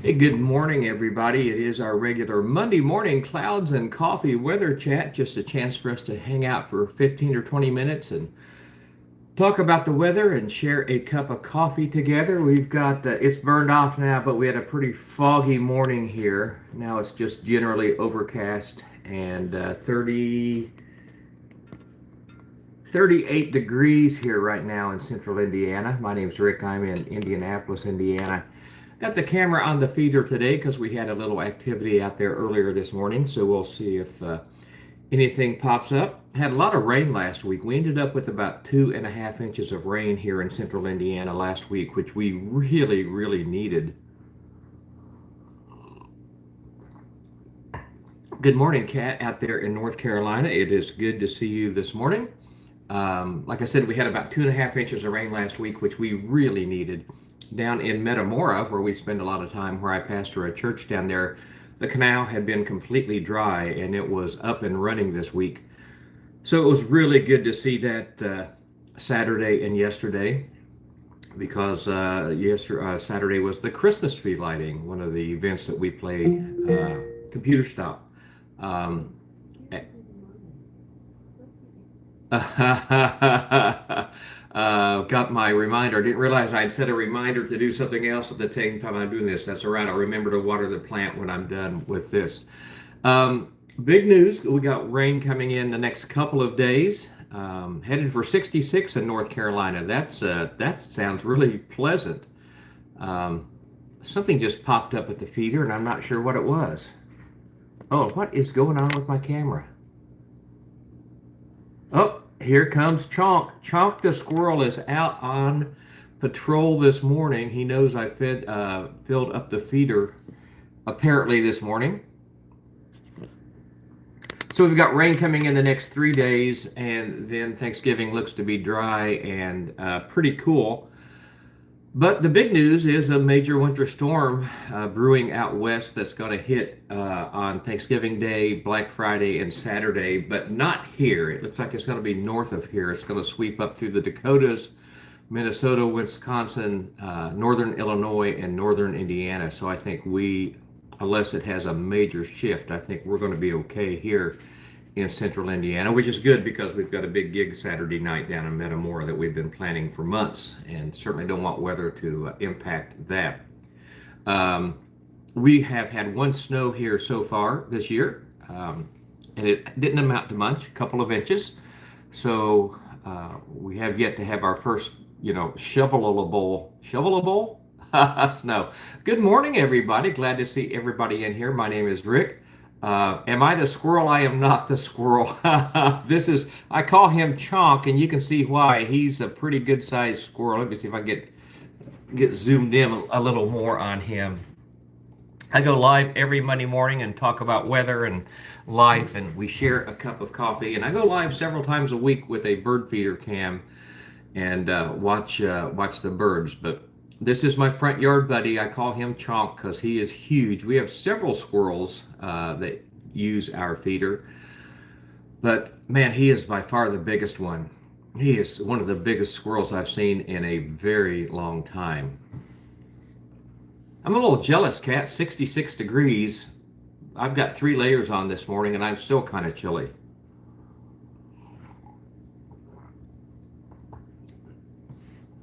Hey, good morning, everybody. It is our regular Monday morning clouds and coffee weather chat. Just a chance for us to hang out for 15 or 20 minutes and talk about the weather and share a cup of coffee together. We've got, it's burned off now, but we had a pretty foggy morning here. Now it's just generally overcast and 38 degrees here right now in central Indiana. My name's Rick. I'm in Indianapolis, Indiana. Got the camera on the feeder today because we had a little activity out there earlier this morning, so we'll see if anything pops up. Had a lot of rain last week. We ended up with about 2.5 inches of rain here in central Indiana last week, which we really, really needed. Good morning, Kat, out there in North Carolina. It is good to see you this morning. Like I said, we had about 2.5 inches of rain last week, which we really needed. Down in Metamora, where we spend a lot of time, where I pastor a church down there, the canal had been completely dry and it was up and running this week. So it was really good to see that Saturday and yesterday, because Saturday was the Christmas tree lighting, one of the events that we play, Computer Stop. Um, got my reminder. I didn't realize I'd set a reminder to do something else at the same time I'm doing this. That's all right. I'll remember to water the plant when I'm done with this. Big news. We got rain coming in the next couple of days. Headed for 66 in North Carolina. That sounds really pleasant. Something just popped up at the feeder and I'm not sure what it was. Oh, what is going on with my camera? Oh, here comes Chonk. Chonk the squirrel is out on patrol this morning. He knows I filled up the feeder apparently this morning. So we've got rain coming in the next 3 days, and then Thanksgiving looks to be dry and pretty cool. But the big news is a major winter storm brewing out west that's going to hit on Thanksgiving Day, Black Friday, and Saturday, but not here. It looks like it's going to be north of here. It's going to sweep up through the Dakotas, Minnesota, Wisconsin, northern Illinois, and northern Indiana. So I think unless it has a major shift, I think we're going to be okay here in central Indiana, which is good because we've got a big gig Saturday night down in Metamora that we've been planning for months, and certainly don't want weather to impact that. We have had one snow here so far this year, and it didn't amount to much, a couple of inches. So we have yet to have our first, shovelable snow. Good morning, everybody. Glad to see everybody in here. My name is Rick. Am I the squirrel? I am not the squirrel. I call him Chonk, and you can see why. He's a pretty good sized squirrel. Let me see if I get zoomed in a little more on him. I go live every Monday morning and talk about weather and life, and we share a cup of coffee. And I go live several times a week with a bird feeder cam and watch the birds. But this is my front yard buddy. I call him Chonk because he is huge. We have several squirrels that use our feeder, but man, he is by far the biggest one. He is one of the biggest squirrels I've seen in a very long time. I'm a little jealous, Kat. 66 degrees. I've got 3 layers on this morning and I'm still kind of chilly.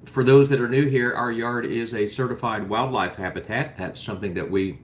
For those that are new here, our yard is a certified wildlife habitat. That's something that we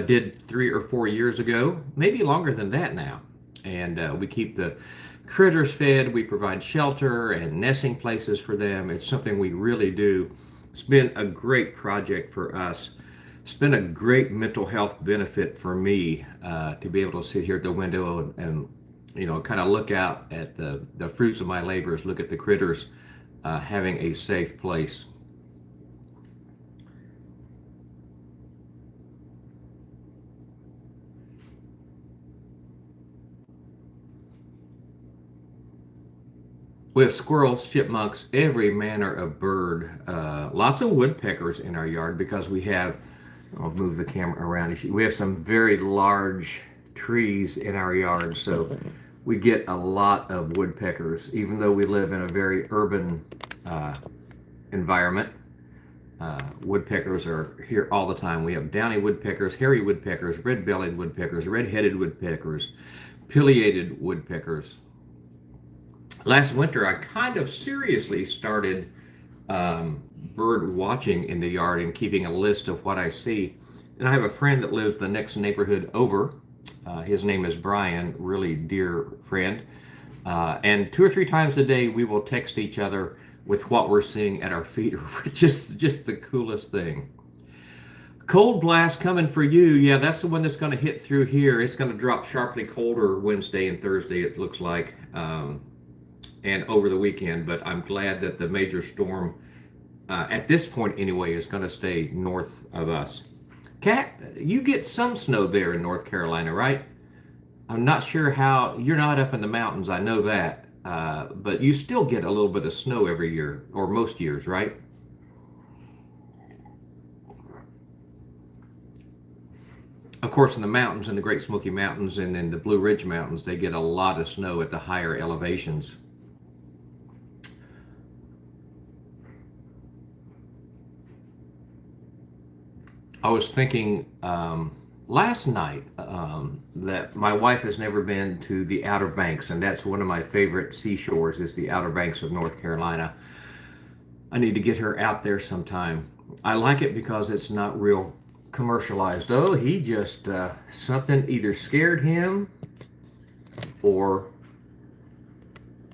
did 3 or 4 years ago, maybe longer than that now. And we keep the critters fed. We provide shelter and nesting places for them. It's something we really do. It's been a great project for us. It's been a great mental health benefit for me to be able to sit here at the window and kind of look out at the fruits of my labors, look at the critters. Having a safe place. We have squirrels, chipmunks, every manner of bird, lots of woodpeckers in our yard because I'll move the camera around. We have some very large trees in our yard, so we get a lot of woodpeckers, even though we live in a very urban uh, environment. Woodpeckers are here all the time. We have downy woodpeckers, hairy woodpeckers, red-bellied woodpeckers, red-headed woodpeckers, pileated woodpeckers. Last winter, I kind of seriously started bird watching in the yard and keeping a list of what I see. And I have a friend that lives the next neighborhood over. His name is Brian, really dear friend. And 2 or 3 times a day, we will text each other with what we're seeing at our feet, which is just the coolest thing. Cold blast coming for you. Yeah, that's the one that's going to hit through here. It's going to drop sharply colder Wednesday and Thursday, it looks like, and over the weekend. But I'm glad that the major storm, at this point anyway, is going to stay north of us. Kat, you get some snow there in North Carolina, right? I'm not sure how, you're not up in the mountains, I know that, but you still get a little bit of snow every year, or most years, right? Of course, in the mountains, in the Great Smoky Mountains and in the Blue Ridge Mountains, they get a lot of snow at the higher elevations. I was thinking last night that my wife has never been to the Outer Banks, and that's one of my favorite seashores is the Outer Banks of North Carolina. I need to get her out there sometime. I like it because it's not real commercialized. Oh, he just, something either scared him or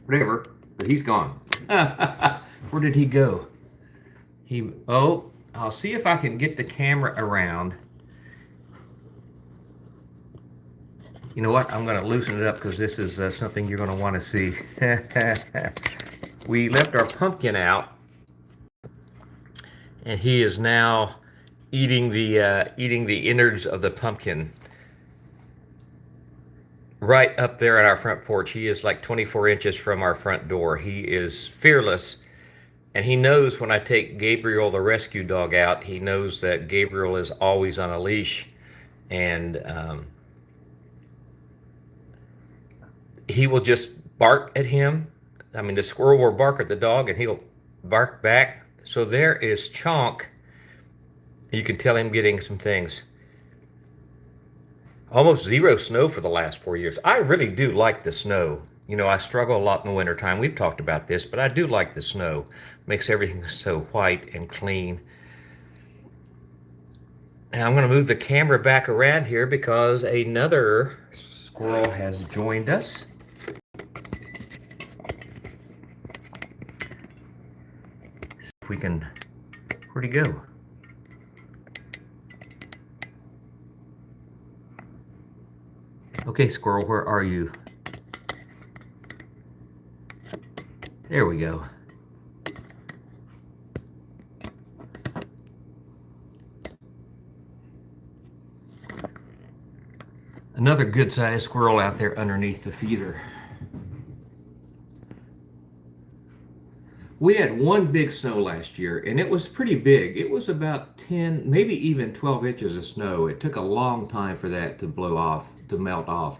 whatever, but he's gone. Where did he go? Oh, I'll see if I can get the camera around. You know what? I'm going to loosen it up because this is something you're going to want to see. We left our pumpkin out, and he is now eating the innards of the pumpkin right up there on our front porch. He is like 24 inches from our front door. He is fearless. And he knows when I take Gabriel, the rescue dog, out, he knows that Gabriel is always on a leash. And he will just bark at him. I mean, the squirrel will bark at the dog, and he'll bark back. So there is Chonk. You can tell him getting some things. Almost zero snow for the last 4 years. I really do like the snow. You know, I struggle a lot in the wintertime. We've talked about this, but I do like the snow. Makes everything so white and clean. Now I'm going to move the camera back around here because another squirrel has joined us. See if we can, where'd he go? Okay, squirrel, where are you? There we go. Another good-sized squirrel out there underneath the feeder. We had one big snow last year, and it was pretty big. It was about 10, maybe even 12 inches of snow. It took a long time for that to blow off, to melt off.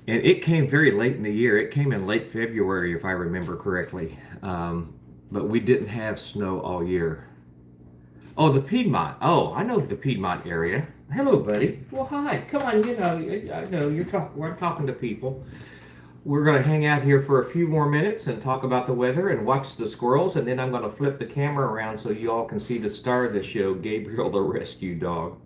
And it came very late in the year. It came in late February, if I remember correctly. But we didn't have snow all year. Oh, the Piedmont. Oh, I know the Piedmont area. Hello, buddy. Well, hi. Come on. You know, I know you're talking. We're talking to people. We're going to hang out here for a few more minutes and talk about the weather and watch the squirrels, and then I'm going to flip the camera around so you all can see the star of the show, Gabriel the rescue dog.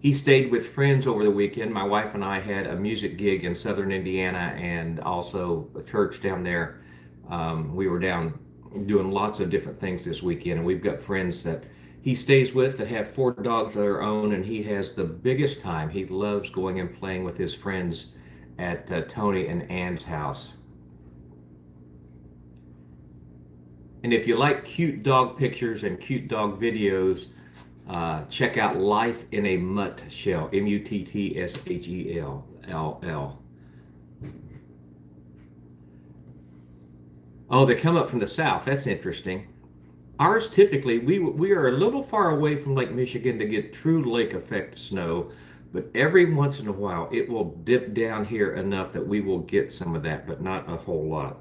He stayed with friends over the weekend. My wife and I had a music gig in southern Indiana and also a church down there. We were down doing lots of different things this weekend, and we've got friends that he stays with that have 4 dogs of their own, and he has the biggest time. He loves going and playing with his friends at Tony and Ann's house. And if you like cute dog pictures and cute dog videos, check out Life in a Mutt Shell, Muttshell. Oh, they come up from the south. That's interesting. Ours typically, we are a little far away from Lake Michigan to get true lake effect snow, But every once in a while, it will dip down here enough that we will get some of that, but not a whole lot.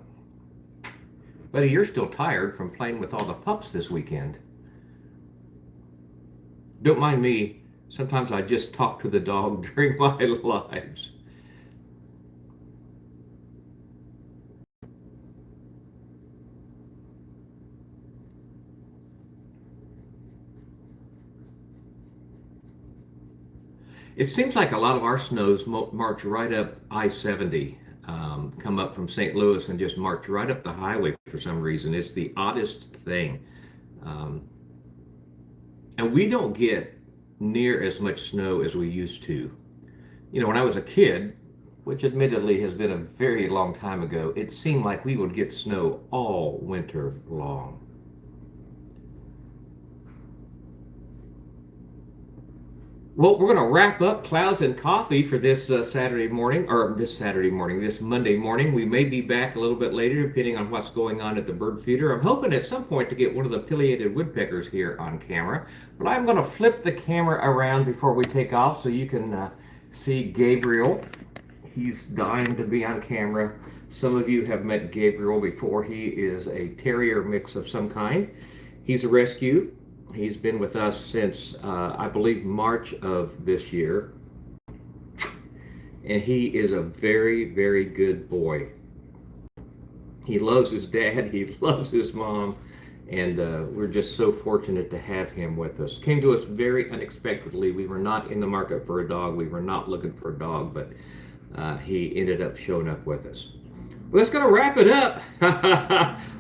Buddy, you're still tired from playing with all the pups this weekend. Don't mind me. Sometimes I just talk to the dog during my lives. It seems like a lot of our snows march right up I-70, come up from St. Louis and just march right up the highway for some reason. It's the oddest thing. Um, and we don't get near as much snow as we used to. You know, when I was a kid, which admittedly has been a very long time ago, it seemed like we would get snow all winter long. Well, we're going to wrap up Clouds and Coffee for this Saturday morning, or this Monday morning. We may be back a little bit later, depending on what's going on at the bird feeder. I'm hoping at some point to get one of the pileated woodpeckers here on camera, but I'm going to flip the camera around before we take off so you can see Gabriel. He's dying to be on camera. Some of you have met Gabriel before. He is a terrier mix of some kind. He's a rescue. He's been with us since, I believe, March of this year. And he is a very, very good boy. He loves his dad. He loves his mom. And we're just so fortunate to have him with us. Came to us very unexpectedly. We were not in the market for a dog. We were not looking for a dog, but he ended up showing up with us. Well, that's going to wrap it up.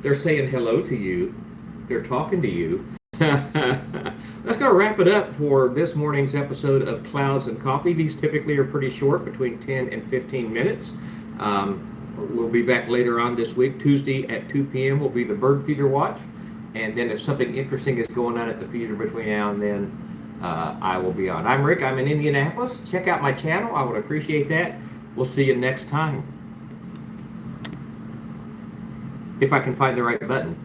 They're saying hello to you. They're talking to you. That's going to wrap it up for this morning's episode of Clouds and Coffee. These typically are pretty short, between 10 and 15 minutes. We'll be back later on this week. Tuesday at 2 p.m. will be the bird feeder watch. And then if something interesting is going on at the feeder between now and then, I will be on. I'm Rick. I'm in Indianapolis. Check out my channel. I would appreciate that. We'll see you next time. If I can find the right button.